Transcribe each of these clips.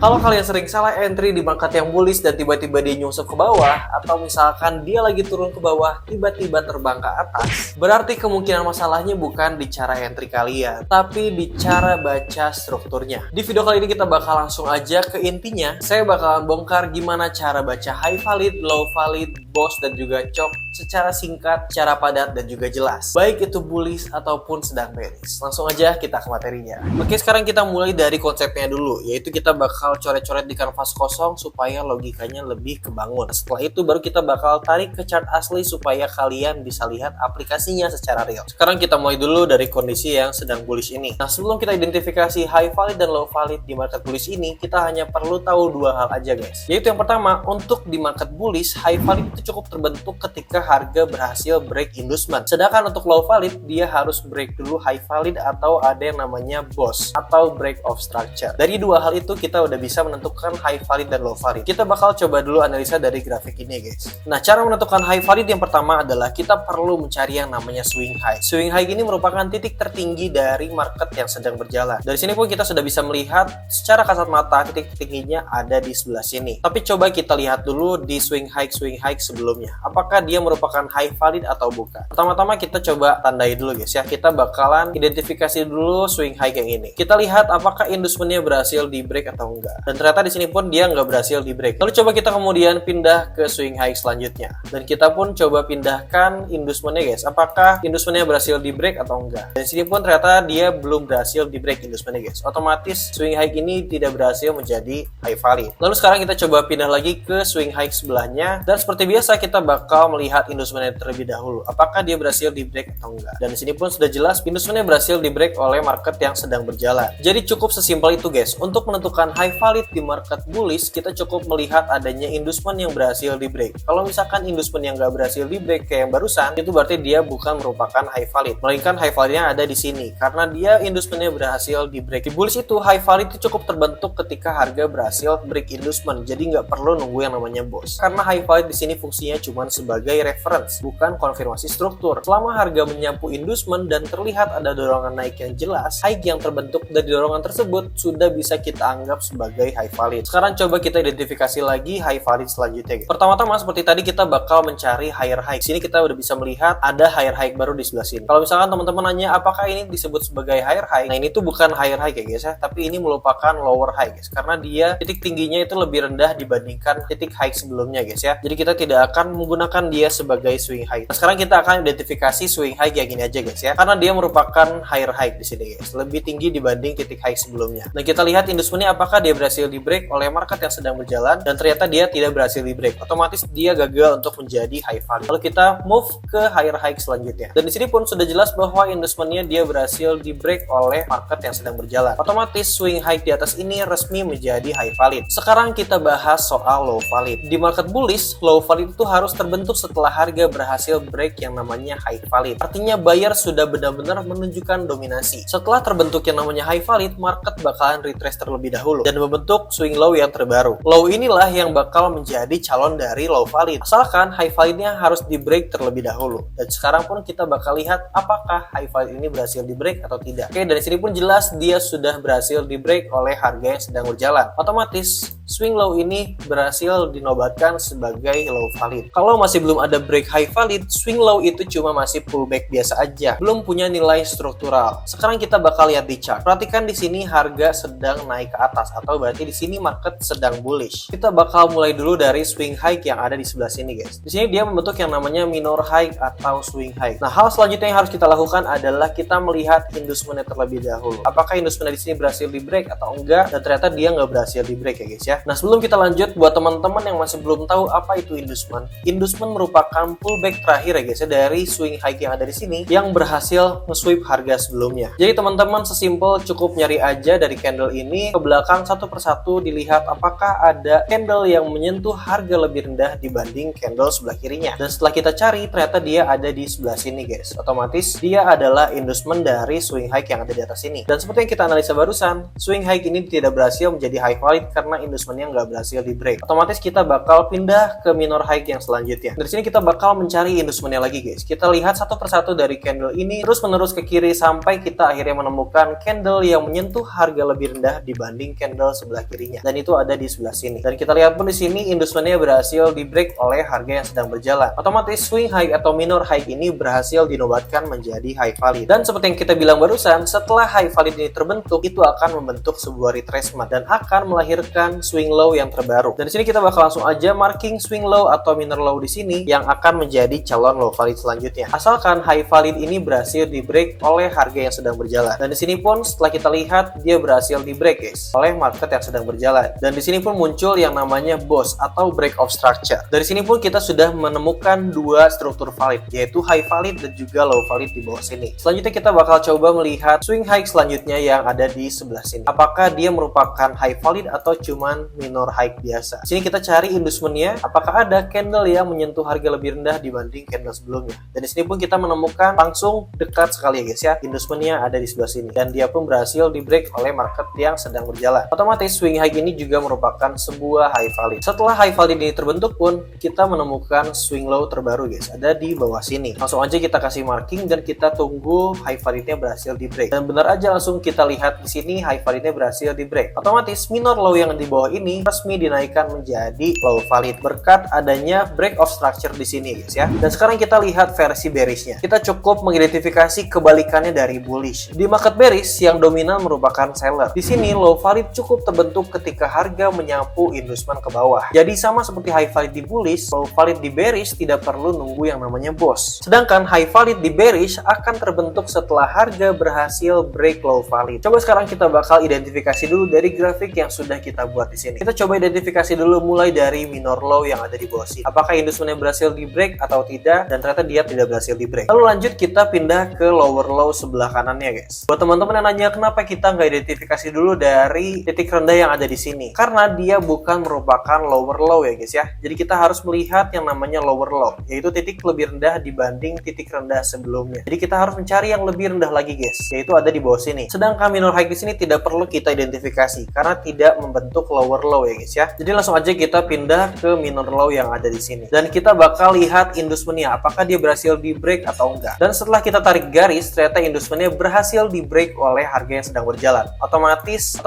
Kalau kalian sering salah entry di market yang bullish dan tiba-tiba dia nyusup ke bawah, atau misalkan dia lagi turun ke bawah tiba-tiba terbang ke atas, berarti kemungkinan masalahnya bukan di cara entry kalian, tapi di cara baca strukturnya. Di video kali ini kita bakal langsung aja ke intinya. Saya bakalan bongkar gimana cara baca high valid, low valid, boss dan juga chop secara singkat, secara padat dan juga jelas, baik itu bullish ataupun sedang bearish. Langsung aja kita ke materinya. Oke, sekarang kita mulai dari konsepnya dulu, yaitu kita bakal coret-coret di kanvas kosong supaya logikanya lebih kebangun. Setelah itu baru kita bakal tarik ke chart asli supaya kalian bisa lihat aplikasinya secara real. Sekarang kita mulai dulu dari kondisi yang sedang bullish ini. Nah, sebelum kita identifikasi high valid dan low valid di market bullish ini, kita hanya perlu tahu dua hal aja guys. Yaitu yang pertama, untuk di market bullish, high valid itu cukup terbentuk ketika harga berhasil break inducement. Sedangkan untuk low valid, dia harus break dulu high valid atau ada yang namanya boss atau break of structure. Dari dua hal itu kita udah bisa menentukan high valid dan low valid. Kita bakal coba dulu analisa dari grafik ini guys. Nah, cara menentukan high valid yang pertama adalah kita perlu mencari yang namanya swing high. Swing high ini merupakan titik tertinggi dari market yang sedang berjalan. Dari sini pun kita sudah bisa melihat secara kasat mata titik tingginya ada di sebelah sini. Tapi coba kita lihat dulu di swing high sebelumnya. Apakah dia merupakan high valid atau bukan? Pertama-tama kita coba tandai dulu guys ya. Kita bakalan identifikasi dulu swing high yang ini. Kita lihat apakah inducementnya berhasil di break atau enggak. Dan ternyata di sini pun dia nggak berhasil di break. Lalu coba kita kemudian pindah ke swing high selanjutnya. Dan kita pun coba pindahkan inducementnya guys. Apakah inducementnya berhasil di break atau enggak. Dan di sini pun ternyata dia belum berhasil di break inducementnya guys. Otomatis swing high ini tidak berhasil menjadi high valid. Lalu sekarang kita coba pindah lagi ke swing high sebelahnya. Dan seperti biasa kita bakal melihat inducementnya terlebih dahulu. Apakah dia berhasil di break atau enggak. Dan di sini pun sudah jelas inducementnya berhasil di break oleh market yang sedang berjalan. Jadi cukup sesimpel itu guys. Untuk menentukan high valid di market bullish, kita cukup melihat adanya inducement yang berhasil di break. Kalau misalkan inducement yang nggak berhasil di break kayak yang barusan, itu berarti dia bukan merupakan high valid. Melainkan high validnya ada di sini. Karena dia inducementnya berhasil di break. Di bullish itu high valid itu cukup terbentuk ketika harga berhasil break inducement. Jadi nggak perlu nunggu yang namanya boss. Karena high valid di sini fungsinya cuma sebagai reference, bukan konfirmasi struktur. Selama harga menyapu inducement dan terlihat ada dorongan naik yang jelas, high yang terbentuk dari dorongan tersebut sudah bisa kita anggap sebagai high valid. Sekarang coba kita identifikasi lagi high valid selanjutnya. Pertama-tama seperti tadi kita bakal mencari higher high. Sini kita udah bisa melihat ada higher high baru di sebelah sini. Kalau misalkan teman-teman nanya apakah ini disebut sebagai higher high, nah ini tuh bukan higher high ya guys ya, tapi ini merupakan lower high guys. Karena dia titik tingginya itu lebih rendah dibandingkan titik high sebelumnya guys ya. Jadi kita tidak akan menggunakan dia sebagai swing high. Nah, sekarang kita akan identifikasi swing high kayak gini aja guys ya. Karena dia merupakan higher high di sini guys, lebih tinggi dibanding titik high sebelumnya. Nah, kita lihat inducementnya apakah dia berhasil di break oleh market yang sedang berjalan, dan ternyata dia tidak berhasil di break. Otomatis dia gagal untuk menjadi high valid. Lalu kita move ke higher high selanjutnya. Dan di sini pun sudah jelas bahwa inducementnya dia berhasil di break oleh market yang sedang berjalan. Otomatis swing high di atas ini resmi menjadi high valid. Sekarang kita bahas soal low valid. Di market bullish, low valid itu harus terbentuk setelah harga berhasil break yang namanya high valid. Artinya buyer sudah benar-benar menunjukkan dominasi. Setelah terbentuk yang namanya high valid, market bakalan retrace terlebih dahulu dan membentuk swing low yang terbaru. Low inilah yang bakal menjadi calon dari low valid. Asalkan high validnya harus di break terlebih dahulu. Dan sekarang pun kita bakal lihat apakah high valid ini berhasil di break atau tidak. Oke, dari sini pun jelas dia sudah berhasil di break oleh harga yang sedang berjalan. Otomatis swing low ini berhasil dinobatkan sebagai low valid. Kalau masih belum ada break high valid, swing low itu cuma masih pullback biasa aja, belum punya nilai struktural. Sekarang kita bakal lihat di chart. Perhatikan di sini harga sedang naik ke atas, atau berarti di sini market sedang bullish. Kita bakal mulai dulu dari swing high yang ada di sebelah sini guys. Di sini dia membentuk yang namanya minor high atau swing high. Nah, hal selanjutnya yang harus kita lakukan adalah kita melihat inducementnya terlebih dahulu. Apakah inducementnya di sini berhasil di break atau enggak? Dan ternyata dia nggak berhasil di break ya guys ya. Nah, sebelum kita lanjut, buat teman-teman yang masih belum tahu apa itu inducement, inducement merupakan pullback terakhir ya guys ya dari swing high yang ada di sini yang berhasil nge-sweep harga sebelumnya. Jadi teman-teman sesimpel cukup nyari aja dari candle ini ke belakang satu persatu, dilihat apakah ada candle yang menyentuh harga lebih rendah dibanding candle sebelah kirinya. Dan setelah kita cari, ternyata dia ada di sebelah sini guys. Otomatis dia adalah inducement dari swing high yang ada di atas ini. Dan seperti yang kita analisa barusan, swing high ini tidak berhasil menjadi high valid karena inducement inducementnya nggak berhasil di break. Otomatis kita bakal pindah ke minor high yang selanjutnya. Dari sini kita bakal mencari inducementnya lagi guys. Kita lihat satu persatu dari candle ini terus menerus ke kiri sampai kita akhirnya menemukan candle yang menyentuh harga lebih rendah dibanding candle sebelah kirinya. Dan itu ada di sebelah sini. Dan kita lihat pun di sini inducementnya berhasil di break oleh harga yang sedang berjalan. Otomatis swing high atau minor high ini berhasil dinobatkan menjadi high valid. Dan seperti yang kita bilang barusan, setelah high valid ini terbentuk, itu akan membentuk sebuah retracement dan akan melahirkan swing low yang terbaru. Dan di sini kita bakal langsung aja marking swing low atau minor low di sini yang akan menjadi calon low valid selanjutnya. Asalkan high valid ini berhasil di break oleh harga yang sedang berjalan. Dan di sini pun setelah kita lihat dia berhasil di break guys oleh market yang sedang berjalan. Dan di sini pun muncul yang namanya BOS atau break of structure. Dari sini pun kita sudah menemukan dua struktur valid, yaitu high valid dan juga low valid di bawah sini. Selanjutnya kita bakal coba melihat swing high selanjutnya yang ada di sebelah sini. Apakah dia merupakan high valid atau cuman minor high biasa? Sini kita cari inducementnya, apakah ada candle yang menyentuh harga lebih rendah dibanding candle sebelumnya. Dan di sini pun kita menemukan langsung dekat sekali ya guys ya. Inducementnya ada di sebelah sini dan dia pun berhasil di break oleh market yang sedang berjalan. Otomatis swing high ini juga merupakan sebuah high valid. Setelah high valid ini terbentuk pun kita menemukan swing low terbaru guys, ada di bawah sini. Langsung aja kita kasih marking dan kita tunggu high validnya berhasil di break. Dan benar aja langsung kita lihat di sini high validnya berhasil di break. Otomatis minor low yang di bawah ini resmi dinaikkan menjadi low valid berkat adanya break of structure di sini guys ya. Dan sekarang kita lihat versi bearishnya. Kita cukup mengidentifikasi kebalikannya dari bullish. Di market bearish yang dominan merupakan seller. Di sini low valid cukup terbentuk ketika harga menyapu inducement ke bawah. Jadi sama seperti high valid di bullish, low valid di bearish tidak perlu nunggu yang namanya BOS. Sedangkan high valid di bearish akan terbentuk setelah harga berhasil break low valid. Coba sekarang kita bakal identifikasi dulu dari grafik yang sudah kita buat di sini. Kita coba identifikasi dulu mulai dari minor low yang ada di bawah sini. Apakah inducementnya berhasil di break atau tidak? Dan ternyata dia tidak berhasil di break. Lalu lanjut kita pindah ke lower low sebelah kanannya guys. Buat teman-teman yang nanya kenapa kita nggak identifikasi dulu dari titik rendah yang ada di sini? Karena dia bukan merupakan lower low ya guys ya. Jadi kita harus melihat yang namanya lower low, yaitu titik lebih rendah dibanding titik rendah sebelumnya. Jadi kita harus mencari yang lebih rendah lagi guys, yaitu ada di bawah sini. Sedangkan minor high di sini tidak perlu kita identifikasi karena tidak membentuk lower low ya guys ya. Jadi langsung aja kita pindah ke minor low yang ada di sini. Dan kita bakal lihat inducementnya apakah dia berhasil di break atau enggak. Dan setelah kita tarik garis, ternyata inducementnya berhasil di break oleh harga yang sedang berjalan. Otomatis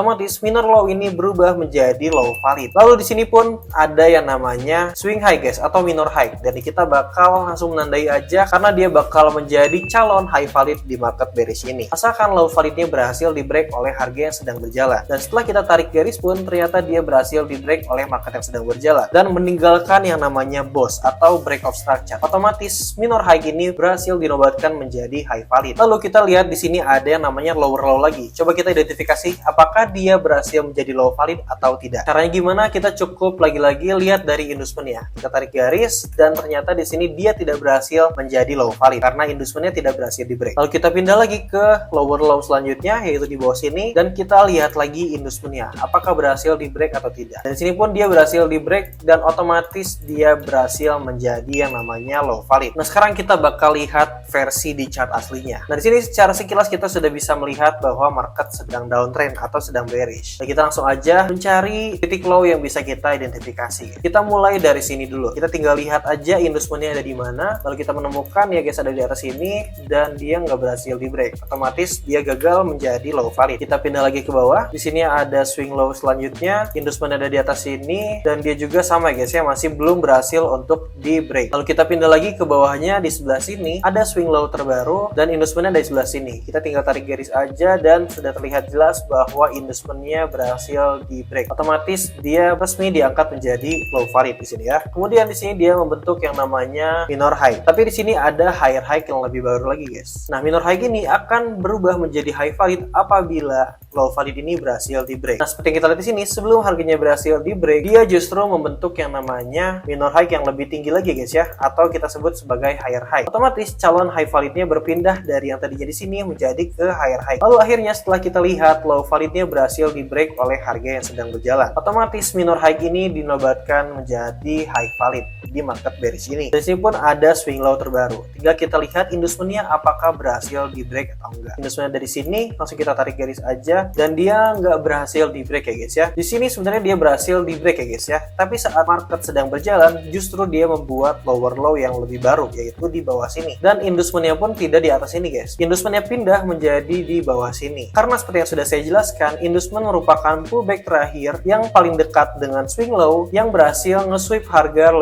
minor low ini berubah menjadi low valid. Lalu di sini pun ada yang namanya swing high guys atau minor high. Dan kita bakal langsung menandai aja karena dia bakal menjadi calon high valid di market bearish ini. Asalkan low validnya berhasil di break oleh harga yang sedang berjalan. Dan setelah kita tarik garis pun ternyata dia berhasil di break oleh market yang sedang berjalan dan meninggalkan yang namanya BOS atau break of structure. Otomatis minor high ini berhasil dinobatkan menjadi high valid. Lalu kita lihat di sini ada yang namanya lower low lagi. Coba kita identifikasi apakah dia berhasil menjadi low valid atau tidak. Caranya gimana? Kita cukup lagi-lagi lihat dari inducementnya. Kita tarik garis dan ternyata di sini dia tidak berhasil menjadi low valid karena inducementnya tidak berhasil di break. Lalu kita pindah lagi ke lower low selanjutnya yaitu di bawah sini dan kita lihat lagi inducementnya apakah berhasil di break atau tidak. Dan di sini pun dia berhasil di break dan otomatis dia berhasil menjadi yang namanya low valid. Nah sekarang kita bakal lihat versi di chart aslinya. Nah di sini secara sekilas kita sudah bisa melihat bahwa market sedang downtrend atau sedang bearish. Nah, kita langsung aja mencari titik low yang bisa kita identifikasi. Kita mulai dari sini dulu. Kita tinggal lihat aja inducementnya ada di mana. Lalu kita menemukan ya guys ada di atas sini dan dia nggak berhasil di break. Otomatis dia gagal menjadi low valid. Kita pindah lagi ke bawah. Di sini ada swing low selanjutnya. Inducement ada di atas sini dan dia juga sama guys ya masih belum berhasil untuk di break. Lalu kita pindah lagi ke bawahnya di sebelah sini ada swing low terbaru dan inducementnya ada di sebelah sini. Kita tinggal tarik garis aja dan sudah terlihat jelas bahwa inducementnya berhasil di break. Otomatis dia resmi diangkat menjadi low valid di sini ya. Kemudian di sini dia membentuk yang namanya minor high. Tapi di sini ada higher high yang lebih baru lagi guys. Nah minor high ini akan berubah menjadi high valid apabila low valid ini berhasil di break. Nah seperti yang kita lihat di sini sebelum harganya berhasil di break dia justru membentuk yang namanya minor high yang lebih tinggi lagi guys ya, atau kita sebut sebagai higher high. Otomatis calon high validnya berpindah dari yang tadinya di sini menjadi ke higher high. Lalu akhirnya setelah kita lihat low validnya berhasil di break oleh harga yang sedang berjalan. Otomatis minor high ini dinobatkan menjadi high valid di market bearish ini. Di sini pun ada swing low terbaru. Tinggal kita lihat inducementnya apakah berhasil di break atau enggak. Inducementnya dari sini langsung kita tarik garis aja aja dan dia nggak berhasil di break ya guys ya. Di sini sebenarnya dia berhasil di break ya guys ya. Tapi saat market sedang berjalan, justru dia membuat lower low yang lebih baru, yaitu di bawah sini. Dan inducementnya pun tidak di atas ini guys. Inducementnya pindah menjadi di bawah sini. Karena seperti yang sudah saya jelaskan, inducement merupakan pullback terakhir yang paling dekat dengan swing low yang berhasil nge-sweep harga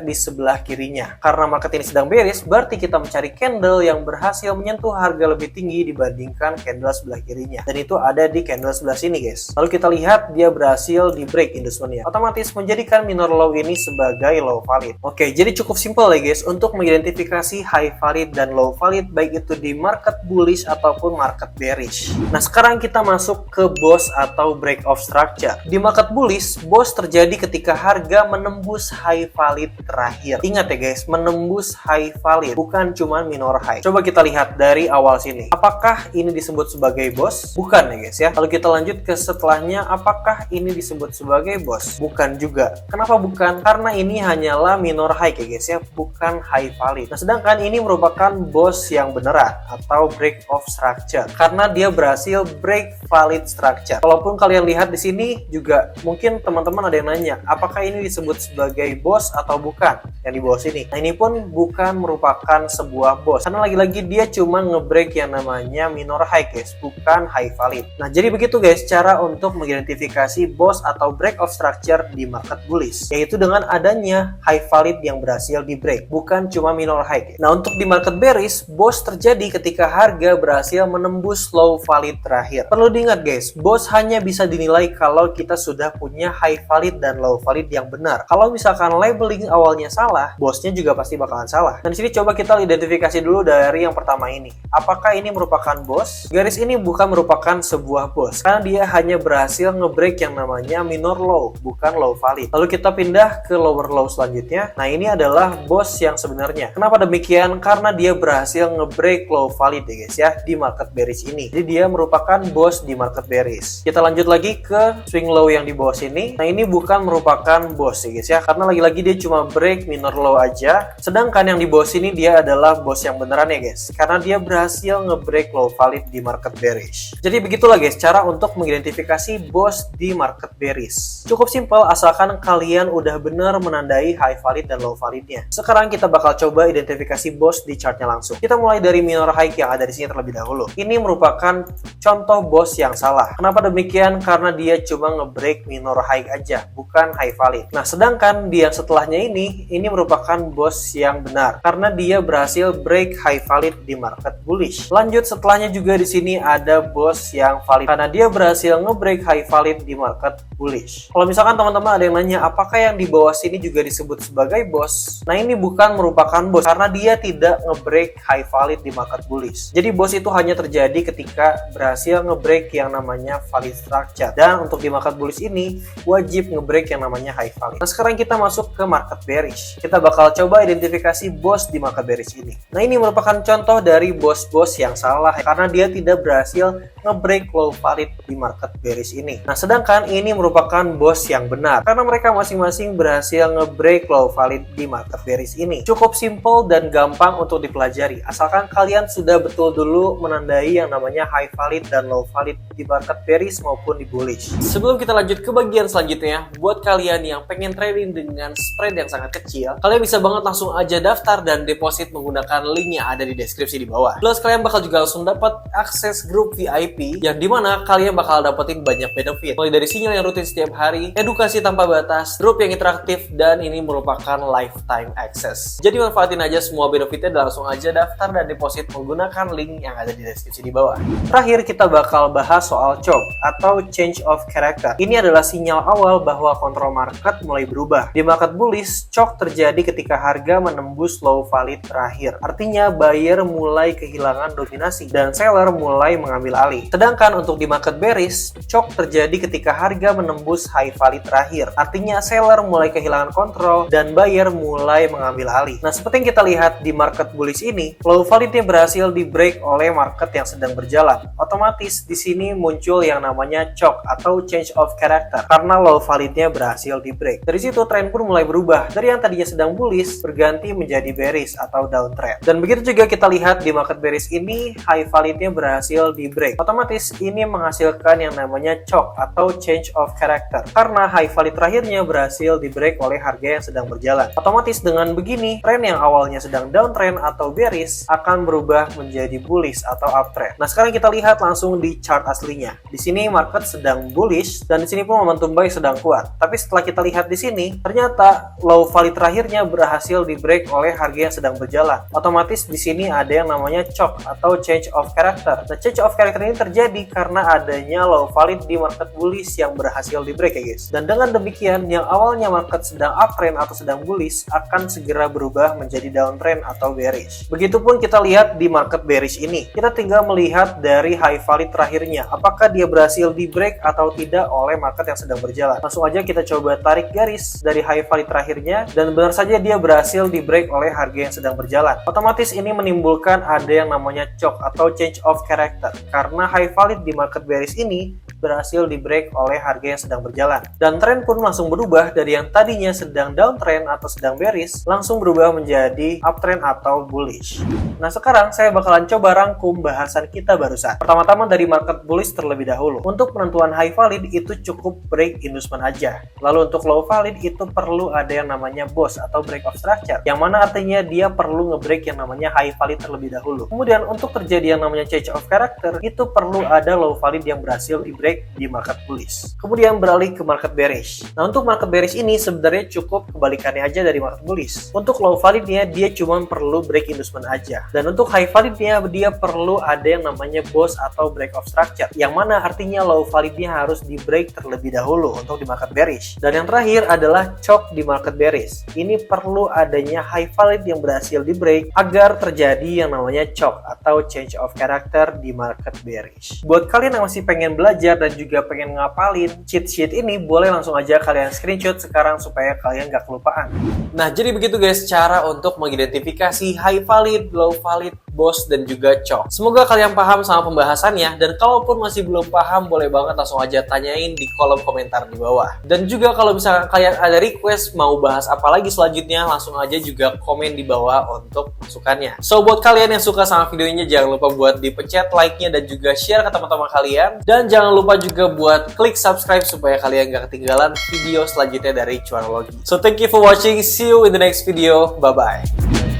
di sebelah kirinya. Karena market ini sedang bearish, berarti kita mencari candle yang berhasil menyentuh harga lebih tinggi dibandingkan candle sebelah kirinya. Dan itu ada di candle sebelah sini guys. Lalu kita lihat dia berhasil di break inducementnya. Otomatis menjadikan minor low ini sebagai low valid. Oke, jadi cukup simpel ya guys untuk mengidentifikasi high valid dan low valid baik itu di market bullish ataupun market bearish. Nah, sekarang kita masuk ke BOS atau break of structure. Di market bullish, BOS terjadi ketika harga menembus high valid terakhir. Ingat ya guys, menembus high valid, bukan cuma minor high. Coba kita lihat dari awal sini. Apakah ini disebut sebagai BOS? Bukan ya guys ya. Kalau kita lanjut ke setelahnya, apakah ini disebut sebagai BOS? Bukan juga. Kenapa bukan? Karena ini hanyalah minor high ya guys ya, bukan high valid. Nah, sedangkan ini merupakan BOS yang beneran atau break of structure karena dia berhasil break valid structure. Walaupun kalian lihat di sini juga mungkin teman-teman ada yang nanya, apakah ini disebut sebagai BOS atau bukan yang di bawah sini. Nah, ini pun bukan merupakan sebuah BOS karena lagi-lagi dia cuma ngebreak yang namanya minor high guys, bukan high valid. Nah, jadi begitu guys cara untuk mengidentifikasi BOS atau break of structure di market bullish, yaitu dengan adanya high valid yang berhasil di break, bukan cuma minor high guys. Nah, untuk di market bearish, BOS terjadi ketika harga berhasil menembus low valid terakhir. Perlu diingat guys, BOS hanya bisa dinilai kalau kita sudah punya high valid dan low valid yang benar. Kalau misalkan labeling awalnya salah, BOS-nya juga pasti bakalan salah. Dan di sini coba kita identifikasi dulu dari yang pertama ini. Apakah ini merupakan BOS? Garis ini bukan merupakan sebuah BOS karena dia hanya berhasil ngebreak yang namanya minor low, bukan low valid. Lalu kita pindah ke lower low selanjutnya. Nah, ini adalah BOS yang sebenarnya. Kenapa demikian? Karena dia berhasil ngebreak low valid ya guys ya di market bearish ini. Jadi dia merupakan BOS di market bearish. Kita lanjut lagi ke swing low yang di bawah sini. Nah, ini bukan merupakan BOS ya guys ya, karena lagi-lagi dia cuma break minor low aja. Sedangkan yang di bawah sini dia adalah BOS yang beneran ya guys, karena dia berhasil ngebreak low valid di market bearish. Jadi begitulah guys cara untuk mengidentifikasi BOS di market bearish. Cukup simpel asalkan kalian udah bener menandai high valid dan low validnya. Sekarang kita bakal coba identifikasi BOS di chartnya langsung. Kita mulai dari minor high yang ada di sini terlebih dahulu. Ini merupakan contoh BOS yang salah. Kenapa demikian? Karena dia cuma ngebreak minor high aja, bukan high valid. Nah, sedangkan di yang setelahnya ini merupakan BOS yang benar karena dia berhasil break high valid di market bullish. Lanjut setelahnya juga di sini ada BOS yang valid karena dia berhasil ngebreak high valid di market bullish. Kalau misalkan teman-teman ada yang nanya apakah yang di bawah sini juga disebut sebagai BOS? Nah, ini bukan merupakan BOS karena dia tidak ngebreak high valid di market bullish. Jadi BOS itu hanya terjadi ketika berhasil ngebreak yang namanya valid structure. Dan untuk di market bullish ini wajib ngebreak yang namanya high valid. Nah, sekarang kita masuk ke market bearish. Kita bakal coba identifikasi BOS di market bearish ini. Nah, ini merupakan contoh dari BOS-BOS yang salah karena dia tidak berhasil ngebreak low valid di market bearish ini. Nah, sedangkan ini merupakan BOS yang benar karena mereka masing-masing berhasil ngebreak low valid di market bearish ini. Cukup simple dan gampang untuk dipelajari asalkan kalian sudah betul dulu menandai yang namanya high valid dan low valid di market bearish maupun di bullish. Sebelum kita lanjut ke bagian selanjutnya, buat kalian yang pengen trading dengan spread yang sangat kecil, kalian bisa banget langsung aja daftar dan deposit menggunakan link yang ada di deskripsi di bawah. Plus kalian bakal juga langsung dapat akses grup VIP yang dimana kalian bakal dapetin banyak benefit, mulai dari sinyal yang rutin setiap hari, edukasi tanpa batas, grup yang interaktif, dan ini merupakan lifetime access. Jadi manfaatin aja semua benefitnya dan langsung aja daftar dan deposit menggunakan link yang ada di deskripsi di bawah. Terakhir kita bakal bahas soal CHOP atau change of character. Ini adalah sinyal awal bahwa kontrol market mulai berubah. Di market bullish, CHOP terjadi ketika harga menembus low valid terakhir. Artinya buyer mulai kehilangan dominasi dan seller mulai mengambil alih. Sedangkan untuk di market bearish, CHOP terjadi ketika harga menembus high valid terakhir. Artinya seller mulai kehilangan kontrol dan buyer mulai mengambil alih. Nah, seperti yang kita lihat di market bullish ini, low validnya berhasil di break oleh market yang sedang berjalan. Otomatis di sini muncul yang namanya CHOP atau change of character karena low validnya berhasil di break. Dari situ tren pun mulai berubah dari yang tadinya sedang bullish berganti menjadi bearish atau downtrend. Dan begitu juga kita lihat di market bearish ini high validnya berhasil di break. otomatis ini menghasilkan yang namanya COC atau change of character karena high value terakhirnya berhasil di break oleh harga yang sedang berjalan. Otomatis dengan begini, tren yang awalnya sedang downtrend atau bearish akan berubah menjadi bullish atau uptrend. Nah, sekarang kita lihat langsung di chart aslinya. Di sini market sedang bullish dan di sini pun momentum buy sedang kuat. Tapi setelah kita lihat di sini, ternyata low value terakhirnya berhasil di break oleh harga yang sedang berjalan. Otomatis di sini ada yang namanya COC atau change of character. Nah, change of character ini terjadi karena adanya low value di market bullish yang berhasil di break ya guys. Dan dengan demikian, yang awalnya market sedang uptrend atau sedang bullish akan segera berubah menjadi downtrend atau bearish. Begitupun kita lihat di market bearish ini. Kita tinggal melihat dari high value terakhirnya, apakah dia berhasil di break atau tidak oleh market yang sedang berjalan. Langsung aja kita coba tarik garis dari high value terakhirnya dan benar saja dia berhasil di break oleh harga yang sedang berjalan. Otomatis ini menimbulkan ada yang namanya COC atau change of character karena high value di market bearish ini berhasil di break oleh harga yang sedang berjalan. Dan tren pun langsung berubah dari yang tadinya sedang downtrend atau sedang bearish langsung berubah menjadi uptrend atau bullish. Nah, sekarang saya bakalan coba rangkum bahasan kita barusan. Pertama-tama dari market bullish terlebih dahulu. Untuk penentuan high value itu cukup break inducement aja. Lalu untuk low value itu perlu ada yang namanya BOS atau break of structure, yang mana artinya dia perlu ngebreak yang namanya high value terlebih dahulu. Kemudian untuk terjadi yang namanya change of character itu perlu ada low value yang berhasil di break di market bullish. Kemudian beralih ke market bearish. Nah, untuk market bearish ini sebenarnya cukup kebalikannya aja dari market bullish. Untuk low value-nya dia cuma perlu break inducement aja. Dan untuk high value-nya dia perlu ada yang namanya BOS atau break of structure, yang mana artinya low value-nya harus di break terlebih dahulu untuk di market bearish. Dan yang terakhir adalah COC di market bearish. Ini perlu adanya high value yang berhasil di break agar terjadi yang namanya COC atau change of character di market bearish. Buat kalian yang masih pengen belajar dan juga pengen ngapalin cheat sheet ini, boleh langsung aja kalian screenshot sekarang supaya kalian gak kelupaan. Nah, jadi begitu guys cara untuk mengidentifikasi high value, low value, BOS, dan juga COC. Semoga kalian paham sama pembahasannya, dan kalaupun masih belum paham, boleh banget langsung aja tanyain di kolom komentar di bawah. Dan juga kalau misalkan kalian ada request mau bahas apa lagi selanjutnya, langsung aja juga komen di bawah untuk masukannya. So, buat kalian yang suka sama videonya, jangan lupa buat dipencet like-nya dan juga share ke teman-teman kalian. Dan jangan lupa juga buat klik subscribe supaya kalian gak ketinggalan video selanjutnya dari Cuanologi. So, thank you for watching. See you in the next video. Bye-bye.